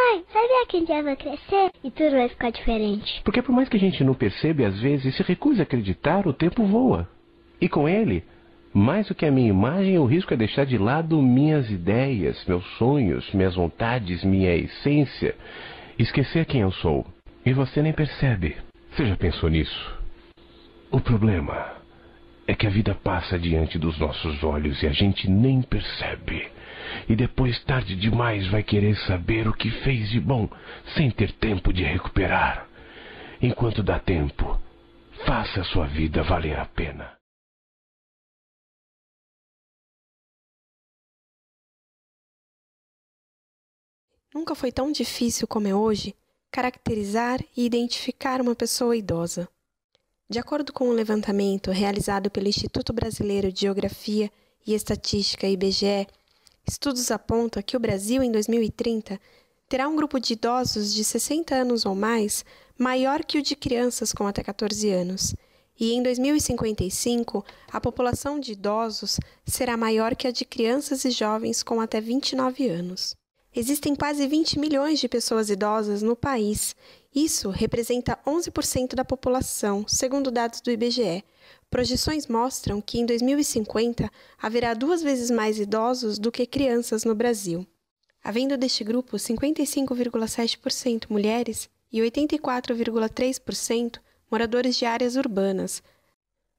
Pai, sabia que um dia vai crescer e tudo vai ficar diferente? Porque por mais que a gente não perceba e às vezes se recuse a acreditar, o tempo voa. E com ele, mais do que a minha imagem, o risco é deixar de lado minhas ideias, meus sonhos, minhas vontades, minha essência. Esquecer quem eu sou. E você nem percebe. Você já pensou nisso? O problema é que a vida passa diante dos nossos olhos e a gente nem percebe. E depois, tarde demais, vai querer saber o que fez de bom, sem ter tempo de recuperar. Enquanto dá tempo, faça a sua vida valer a pena. Nunca foi tão difícil como é hoje caracterizar e identificar uma pessoa idosa. De acordo com um levantamento realizado pelo Instituto Brasileiro de Geografia e Estatística, IBGE, estudos apontam que o Brasil, em 2030, terá um grupo de idosos de 60 anos ou mais maior que o de crianças com até 14 anos. E em 2055, a população de idosos será maior que a de crianças e jovens com até 29 anos. Existem quase 20 milhões de pessoas idosas no país. Isso representa 11% da população, segundo dados do IBGE. Projeções mostram que em 2050 haverá 2 vezes mais idosos do que crianças no Brasil. Havendo deste grupo 55,7% mulheres e 84,3% moradores de áreas urbanas.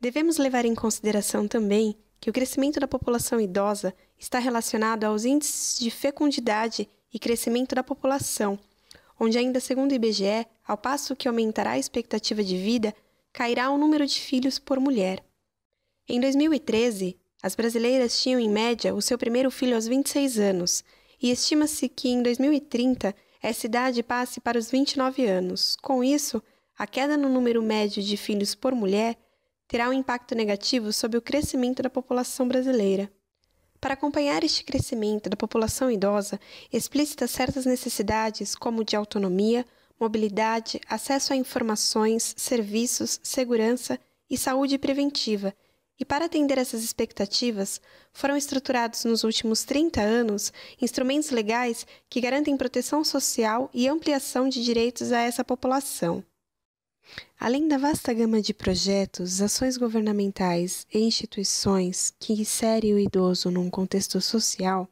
Devemos levar em consideração também que o crescimento da população idosa está relacionado aos índices de fecundidade e crescimento da população, onde ainda segundo o IBGE, ao passo que aumentará a expectativa de vida, cairá o número de filhos por mulher. Em 2013, as brasileiras tinham em média o seu primeiro filho aos 26 anos, e estima-se que em 2030 essa idade passe para os 29 anos. Com isso, a queda no número médio de filhos por mulher terá um impacto negativo sobre o crescimento da população brasileira. Para acompanhar este crescimento da população idosa, explícita certas necessidades como de autonomia, mobilidade, acesso a informações, serviços, segurança e saúde preventiva. E para atender essas expectativas, foram estruturados nos últimos 30 anos instrumentos legais que garantem proteção social e ampliação de direitos a essa população. Além da vasta gama de projetos, ações governamentais e instituições que inserem o idoso num contexto social,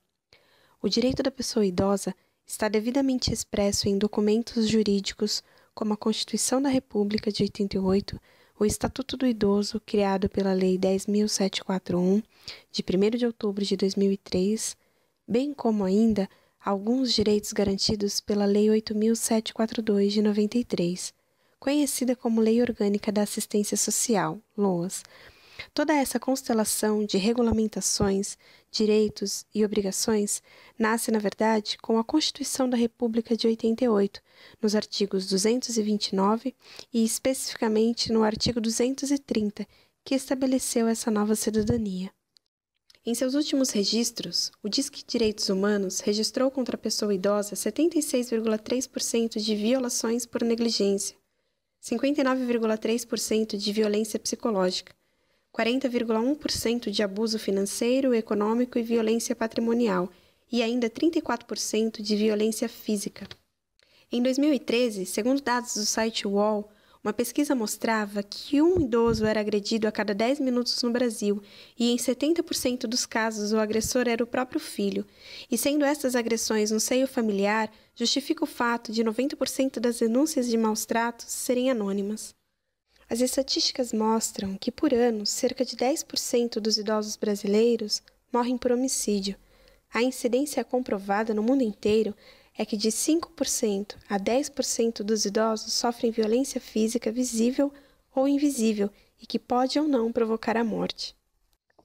o direito da pessoa idosa está devidamente expresso em documentos jurídicos como a Constituição da República de 88, o Estatuto do Idoso, criado pela Lei 10.741, de 1º de outubro de 2003, bem como ainda alguns direitos garantidos pela Lei 8.742, de 93, conhecida como Lei Orgânica da Assistência Social, LOAS. Toda essa constelação de regulamentações, direitos e obrigações nasce, na verdade, com a Constituição da República de 88, nos artigos 229 e especificamente no artigo 230, que estabeleceu essa nova cidadania. Em seus últimos registros, o Disque Direitos Humanos registrou contra a pessoa idosa 76,3% de violações por negligência, 59,3% de violência psicológica, 40,1% de abuso financeiro, econômico e violência patrimonial e ainda 34% de violência física. Em 2013, segundo dados do site UOL, uma pesquisa mostrava que um idoso era agredido a cada 10 minutos no Brasil e em 70% dos casos o agressor era o próprio filho. E sendo essas agressões no seio familiar, justifica o fato de 90% das denúncias de maus-tratos serem anônimas. As estatísticas mostram que, por ano, cerca de 10% dos idosos brasileiros morrem por homicídio. A incidência comprovada no mundo inteiro é que de 5% a 10% dos idosos sofrem violência física visível ou invisível e que pode ou não provocar a morte.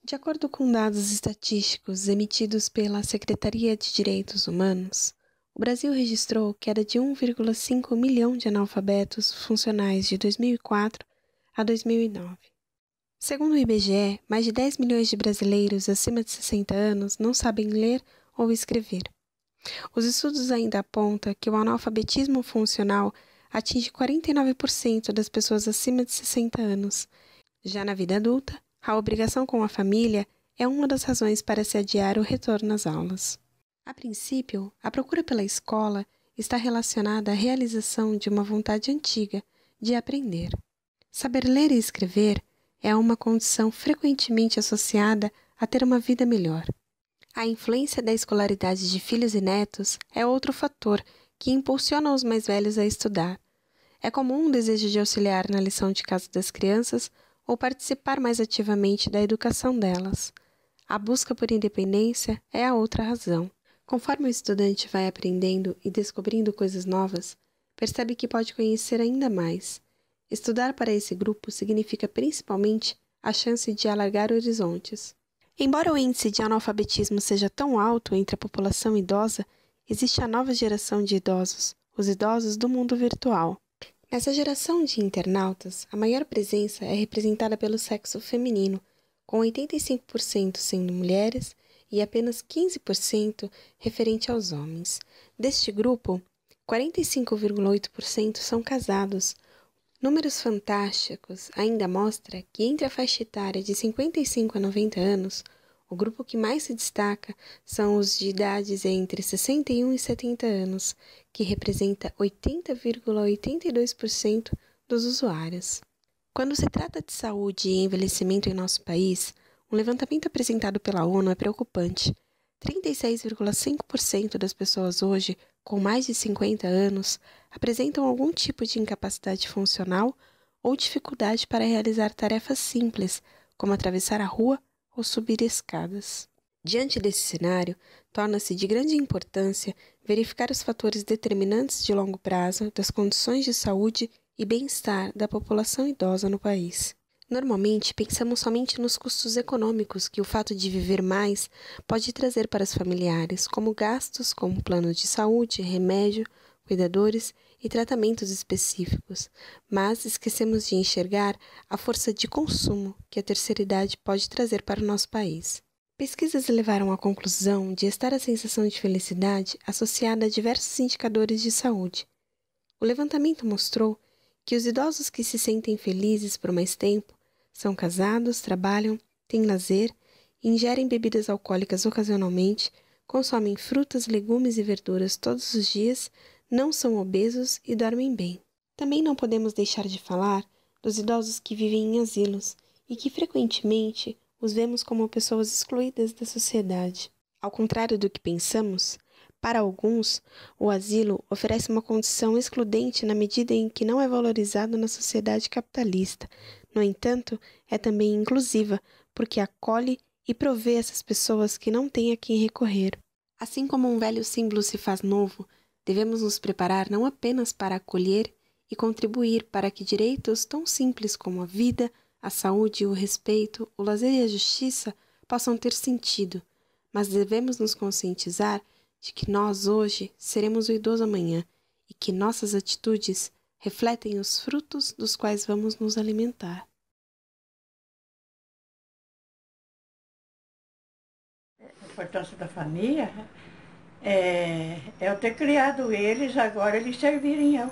De acordo com dados estatísticos emitidos pela Secretaria de Direitos Humanos, o Brasil registrou queda de 1,5 milhão de analfabetos funcionais de 2004 a 2009. Segundo o IBGE, mais de 10 milhões de brasileiros acima de 60 anos não sabem ler ou escrever. Os estudos ainda apontam que o analfabetismo funcional atinge 49% das pessoas acima de 60 anos. Já na vida adulta, a obrigação com a família é uma das razões para se adiar o retorno às aulas. A princípio, a procura pela escola está relacionada à realização de uma vontade antiga de aprender. Saber ler e escrever é uma condição frequentemente associada a ter uma vida melhor. A influência da escolaridade de filhos e netos é outro fator que impulsiona os mais velhos a estudar. É comum o desejo de auxiliar na lição de casa das crianças ou participar mais ativamente da educação delas. A busca por independência é a outra razão. Conforme o estudante vai aprendendo e descobrindo coisas novas, percebe que pode conhecer ainda mais. Estudar para esse grupo significa principalmente a chance de alargar horizontes. Embora o índice de analfabetismo seja tão alto entre a população idosa, existe a nova geração de idosos, os idosos do mundo virtual. Nessa geração de internautas, a maior presença é representada pelo sexo feminino, com 85% sendo mulheres e apenas 15% referente aos homens. Deste grupo, 45,8% são casados. Números fantásticos ainda mostra que entre a faixa etária de 55 a 90 anos, o grupo que mais se destaca são os de idades entre 61 e 70 anos, que representa 80,82% dos usuários. Quando se trata de saúde e envelhecimento em nosso país, um levantamento apresentado pela ONU é preocupante. 36,5% das pessoas hoje, com mais de 50 anos, apresentam algum tipo de incapacidade funcional ou dificuldade para realizar tarefas simples, como atravessar a rua ou subir escadas. Diante desse cenário, torna-se de grande importância verificar os fatores determinantes de longo prazo das condições de saúde e bem-estar da população idosa no país. Normalmente, pensamos somente nos custos econômicos que o fato de viver mais pode trazer para os familiares, como gastos com plano de saúde, remédio, cuidadores e tratamentos específicos, mas esquecemos de enxergar a força de consumo que a terceira idade pode trazer para o nosso país. Pesquisas levaram à conclusão de estar a sensação de felicidade associada a diversos indicadores de saúde. O levantamento mostrou que os idosos que se sentem felizes por mais tempo são casados, trabalham, têm lazer, ingerem bebidas alcoólicas ocasionalmente, consomem frutas, legumes e verduras todos os dias, não são obesos e dormem bem. Também não podemos deixar de falar dos idosos que vivem em asilos e que frequentemente os vemos como pessoas excluídas da sociedade. Ao contrário do que pensamos, para alguns, o asilo oferece uma condição excludente na medida em que não é valorizado na sociedade capitalista. No entanto, é também inclusiva, porque acolhe e provê essas pessoas que não têm a quem recorrer. Assim como um velho símbolo se faz novo, devemos nos preparar não apenas para acolher e contribuir para que direitos tão simples como a vida, a saúde, o respeito, o lazer e a justiça possam ter sentido, mas devemos nos conscientizar de que nós hoje seremos o idoso amanhã e que nossas atitudes refletem os frutos dos quais vamos nos alimentar. A importância da família é eu ter criado eles, agora eles servirem eu,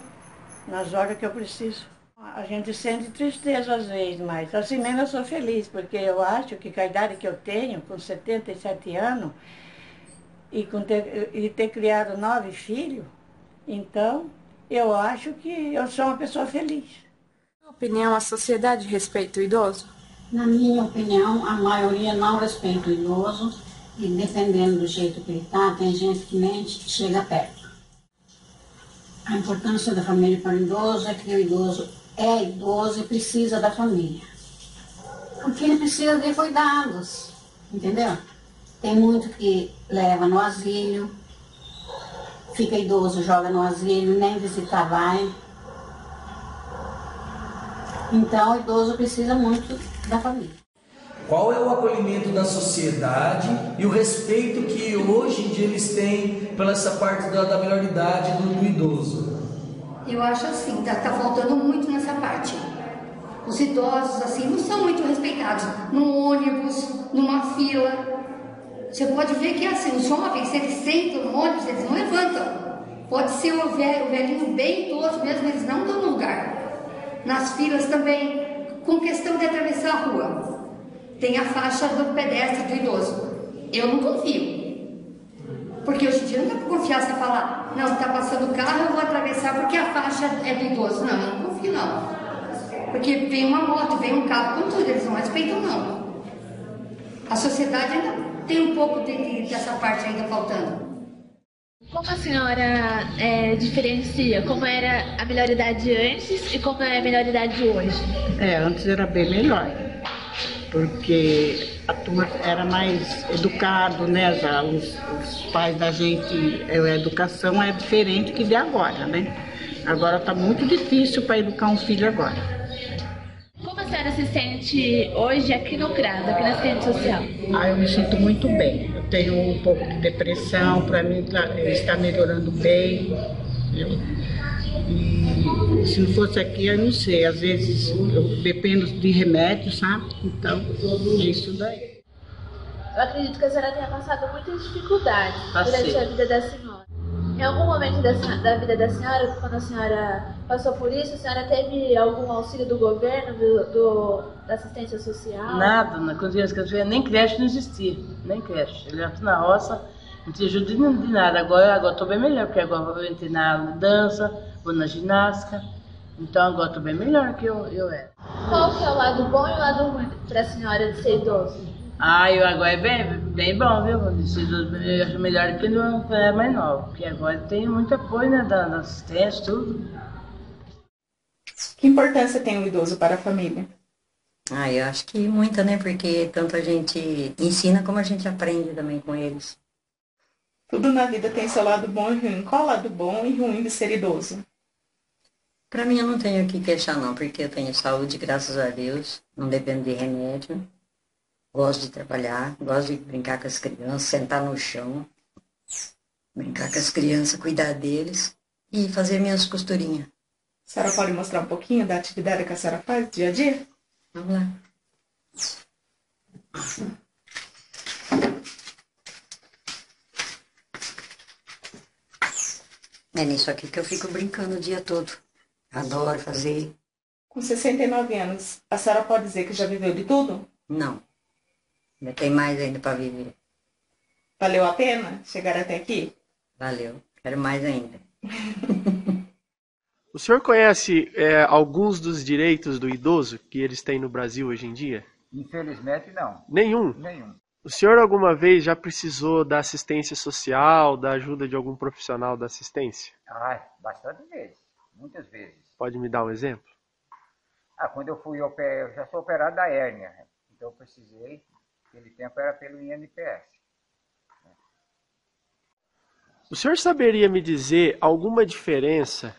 nas horas que eu preciso. A gente sente tristeza às vezes, mas assim mesmo eu sou feliz, porque eu acho que com a idade que eu tenho, com 77 anos, e ter criado 9 filhos, então eu acho que eu sou uma pessoa feliz. Na sua opinião, a sociedade respeita o idoso? Na minha opinião, a maioria não respeita o idoso e dependendo do jeito que ele está, tem gente que nem chega perto. A importância da família para o idoso é que o idoso é idoso e precisa da família. Porque ele precisa de cuidados, entendeu? Tem muito que leva no asilo, fica idoso, joga no asilo, nem visitar vai. Então, o idoso precisa muito da família. Qual é o acolhimento da sociedade e o respeito que hoje em dia eles têm pela essa parte da melhoridade do idoso? Eu acho assim, tá faltando muito nessa parte. Os idosos, assim, não são muito respeitados. Num ônibus, numa fila. Você pode ver que, assim, os jovens, se eles sentam no ônibus, eles não levantam. Pode ser o velhinho bem idoso mesmo, eles não dão lugar. Nas filas também, com questão de atravessar a rua, tem a faixa do pedestre do idoso. Eu não confio. Porque hoje em dia não dá para confiar se falar, não, está passando o carro, eu vou atravessar porque a faixa é do idoso. Não, eu não confio não. Porque vem uma moto, vem um carro, com tudo, eles não respeitam não. A sociedade ainda tem um pouco dessa parte ainda faltando. Como a senhora diferencia como era a melhoridade antes e como é a melhoridade hoje? Antes era bem melhor, porque a turma era mais educado, né? Já os pais da gente, a educação é diferente que de agora, né? Agora está muito difícil para educar um filho agora. Como a senhora se sente hoje aqui no CRAS, aqui na assistência social? Eu me sinto muito bem. Eu tenho um pouco de depressão, para mim está melhorando bem. E se não fosse aqui, eu não sei. Às vezes eu dependo de remédio, sabe? Então, é isso daí. Eu acredito que a senhora tenha passado muitas dificuldades durante a vida da senhora. Em algum momento da vida da senhora, quando a senhora passou por isso, a senhora teve algum auxílio do governo, da assistência social? Nada, quando eu era nem creche não existia, nem creche. Eu era na roça, não tinha ajuda de nada. Agora estou bem melhor, porque agora eu entrei na aula de dança, vou na ginástica, então agora estou bem melhor que eu era. Qual que é o lado bom e o lado ruim para a senhora de ser idoso? Eu agora é bem bom, viu? Eu acho melhor que não é mais novo, porque agora tem muito apoio, né, da assistência, tudo. Que importância tem o idoso para a família? Eu acho que muita, né? Porque tanto a gente ensina como a gente aprende também com eles. Tudo na vida tem seu lado bom e ruim. Qual o lado bom e ruim de ser idoso? Para mim eu não tenho o que queixar não, porque eu tenho saúde, graças a Deus, não dependo de remédio. Gosto de trabalhar, gosto de brincar com as crianças, sentar no chão, brincar com as crianças, cuidar deles e fazer minhas costurinhas. A senhora pode mostrar um pouquinho da atividade que a senhora faz dia a dia? Vamos lá. É nisso aqui que eu fico brincando o dia todo. Adoro fazer. Com 69 anos, a senhora pode dizer que já viveu de tudo? Não. Ainda tem mais ainda para viver. Valeu a pena chegar até aqui? Valeu. Quero mais ainda. O senhor conhece alguns dos direitos do idoso que eles têm no Brasil hoje em dia? Infelizmente, não. Nenhum? Nenhum. O senhor alguma vez já precisou da assistência social, da ajuda de algum profissional da assistência? Bastante vezes. Muitas vezes. Pode me dar um exemplo? Quando eu já sou operado da hérnia. Então eu precisei, naquele tempo era pelo INPS. O senhor saberia me dizer alguma diferença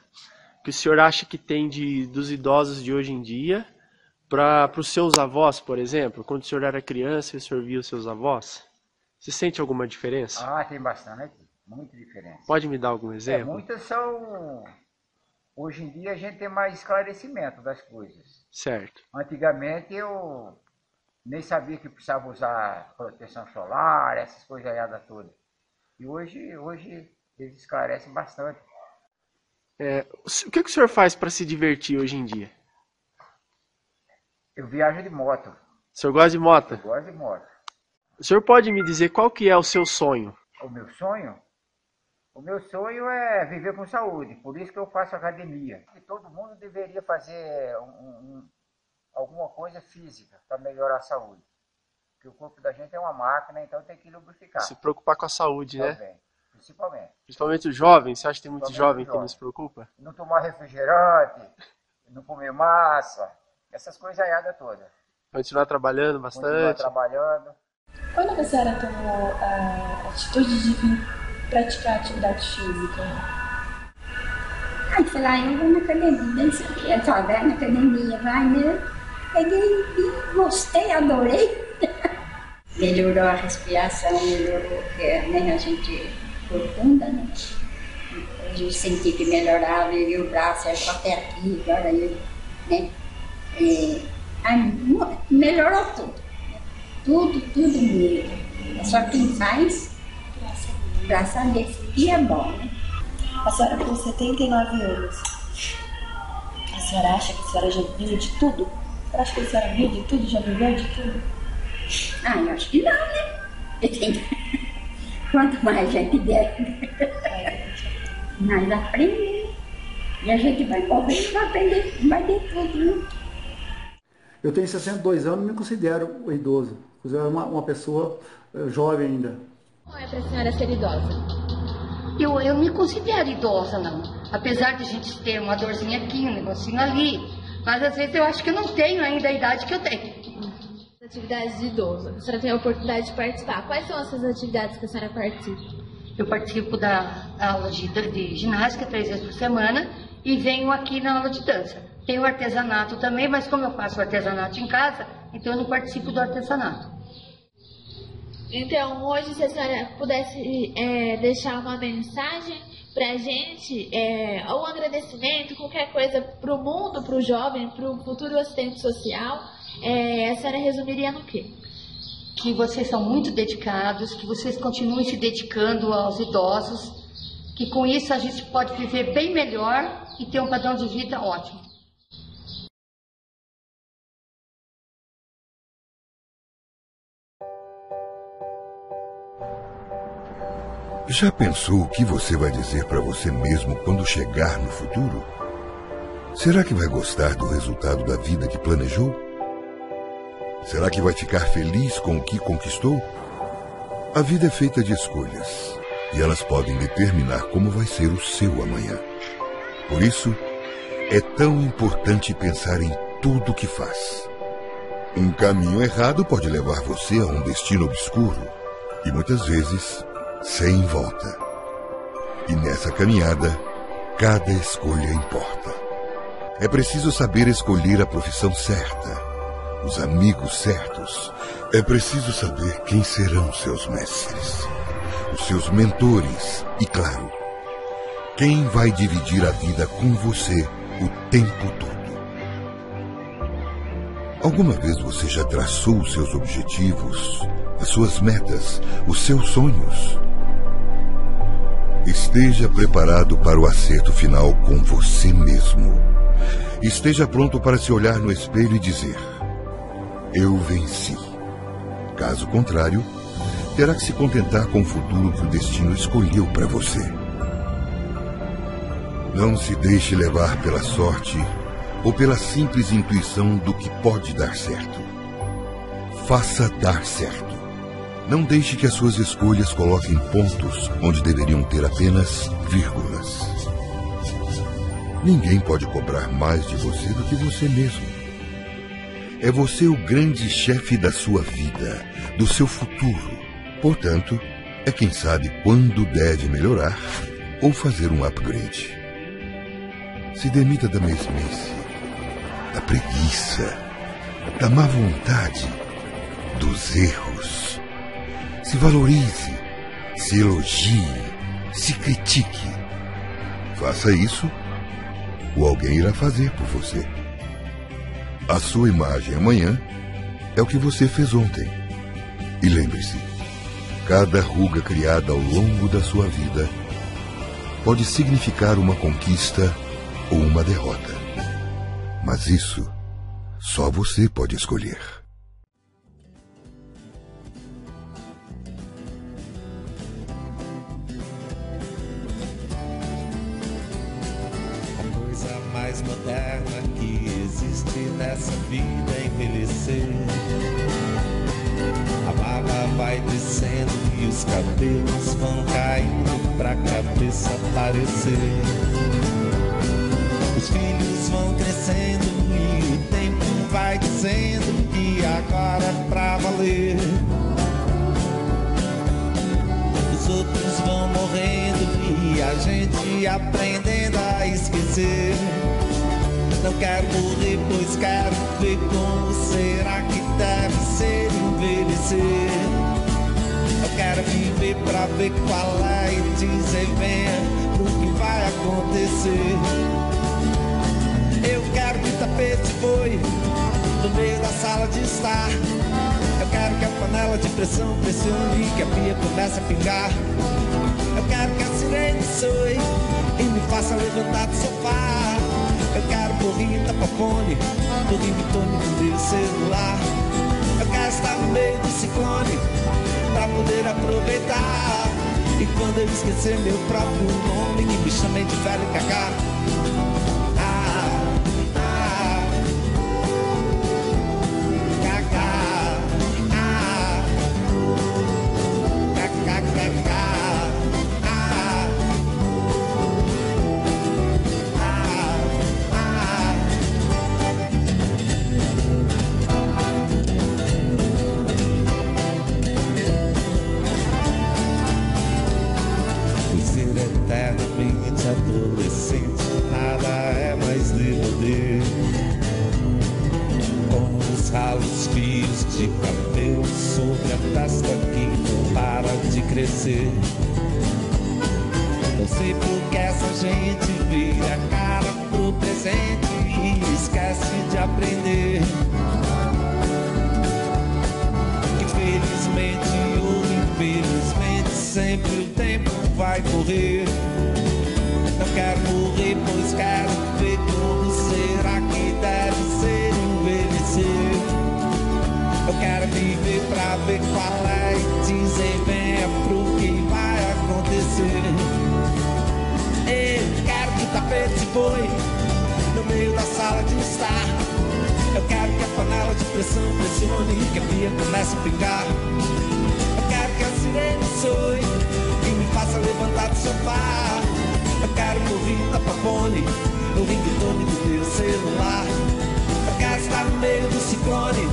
que o senhor acha que tem dos idosos de hoje em dia para os seus avós, por exemplo? Quando o senhor era criança e o senhor via os seus avós? Você sente alguma diferença? Tem bastante. Muita diferença. Pode me dar algum exemplo? Muitas são... Hoje em dia a gente tem mais esclarecimento das coisas. Certo. Antigamente eu nem sabia que precisava usar proteção solar, essas coisas todas. E hoje eles esclarecem bastante. O que o senhor faz para se divertir hoje em dia? Eu viajo de moto. O senhor gosta de moto? Eu gosto de moto. O senhor pode me dizer qual que é o seu sonho? O meu sonho? O meu sonho é viver com saúde, por isso que eu faço academia. E todo mundo deveria fazer alguma coisa física para melhorar a saúde. Porque o corpo da gente é uma máquina, então tem que lubrificar. Se preocupar com a saúde, também, né? Principalmente. Principalmente os jovens, você acha que tem muito jovem que não se preocupa? Não tomar refrigerante, não comer massa, essas coisas todas. Continuar trabalhando bastante. Continuar trabalhando. Quando a senhora tomou a atitude de vir praticar atividade física? Sei lá, eu vou na academia, só vai na academia, vai, né? Peguei e gostei, adorei. Melhorou a respiração, melhorou, né, a gente profunda, né? A gente sentia que melhorava, e o braço era até aqui, agora eu, né? Melhorou tudo. Tudo mesmo. É só quem faz, graças a Deus, que é bom, né? A senhora com 79 anos, a senhora acha que a senhora já viu de tudo? A senhora acha que a senhora viu de tudo, já viveu de tudo? Eu acho que não, né? Quanto mais a gente der, mais aprende. E a gente vai correr e vai aprender, vai ter tudo, né? Eu tenho 62 anos e me considero idoso. Eu uma pessoa jovem ainda. Como é para a senhora ser idosa? Eu me considero idosa, não. Apesar de a gente ter uma dorzinha aqui, um negocinho ali. Mas às vezes eu acho que eu não tenho ainda a idade que eu tenho. Atividades de idoso. A senhora tem a oportunidade de participar. Quais são essas atividades que a senhora participa? Eu participo da aula de ginástica 3 vezes por semana e venho aqui na aula de dança. Tem o artesanato também, mas como eu faço artesanato em casa, então eu não participo do artesanato. Então, hoje, se a senhora pudesse deixar uma mensagem pra gente, ou um agradecimento, qualquer coisa pro mundo, pro jovem, pro futuro assistente social, a senhora resumiria no quê? Que vocês são muito dedicados, que vocês continuem se dedicando aos idosos, que com isso a gente pode viver bem melhor e ter um padrão de vida ótimo. Já pensou o que você vai dizer para você mesmo quando chegar no futuro? Será que vai gostar do resultado da vida que planejou? Será que vai ficar feliz com o que conquistou? A vida é feita de escolhas, e elas podem determinar como vai ser o seu amanhã. Por isso, é tão importante pensar em tudo que faz. Um caminho errado pode levar você a um destino obscuro, e muitas vezes sem volta. E nessa caminhada, cada escolha importa. É preciso saber escolher a profissão certa, os amigos certos. É preciso saber quem serão seus mestres, os seus mentores e, claro, quem vai dividir a vida com você o tempo todo. Alguma vez você já traçou os seus objetivos, as suas metas, os seus sonhos? Esteja preparado para o acerto final com você mesmo. Esteja pronto para se olhar no espelho e dizer: eu venci. Caso contrário, terá que se contentar com o futuro que o destino escolheu para você. Não se deixe levar pela sorte ou pela simples intuição do que pode dar certo. Faça dar certo. Não deixe que as suas escolhas coloquem pontos onde deveriam ter apenas vírgulas. Ninguém pode cobrar mais de você do que você mesmo. É você o grande chefe da sua vida, do seu futuro. Portanto, é quem sabe quando deve melhorar ou fazer um upgrade. Se demita da mesmice, da preguiça, da má vontade, dos erros. Se valorize, se elogie, se critique. Faça isso, ou alguém irá fazer por você. A sua imagem amanhã é o que você fez ontem. E lembre-se, cada ruga criada ao longo da sua vida pode significar uma conquista ou uma derrota. Mas isso só você pode escolher. Mais moderna que existe nessa vida é envelhecer. A barba vai descendo e os cabelos vão caindo pra cabeça aparecer. Os filhos vão crescendo e o tempo vai dizendo que agora é pra valer. Os outros vão morrendo e a gente aprendendo a esquecer. Não quero morrer, pois quero ver como será que deve ser envelhecer. Eu quero viver pra ver qual é e dizer venha o que vai acontecer. Eu quero que o tapete voe no meio da sala de estar. Eu quero que a panela de pressão pressione e que a pia comece a pingar. Eu quero que a sirene soe e me faça levantar do sofá. Eu quero porrinho, tapa-fone, do ringtone do meu celular. Eu quero estar no meio do ciclone pra poder aproveitar. E quando eu esquecer meu próprio nome, que me chamem de velho cacá. Eternamente adolescente, nada é mais demodê. Com os ralos fios de cabelo sobre a testa que não para de crescer. Não sei por que essa gente vira a cara pro presente e esquece de aprender. Infelizmente ou infelizmente, sempre o tempo vai correr. Não quero morrer, pois quero ver como será que deve ser envelhecer. Eu quero viver pra ver qual é e dizer venha pro que vai acontecer. Eu quero que o tapete voe no meio da sala de estar. Eu quero que a panela de pressão pressione e que a pia comece a pingar. Eu quero que a sirene soe e me faça levantar do sofá. Eu quero ouvir a Papone, o ringtone do teu celular. Eu quero estar no meio do ciclone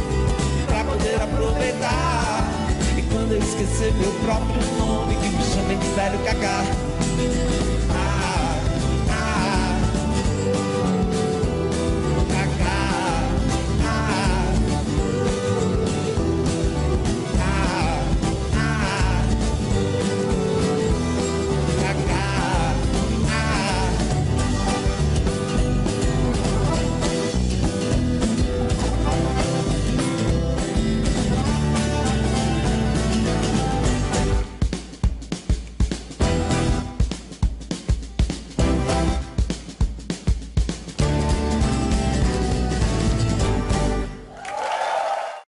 pra poder aproveitar. E quando eu esquecer meu próprio nome, que me chamem de velho cacá.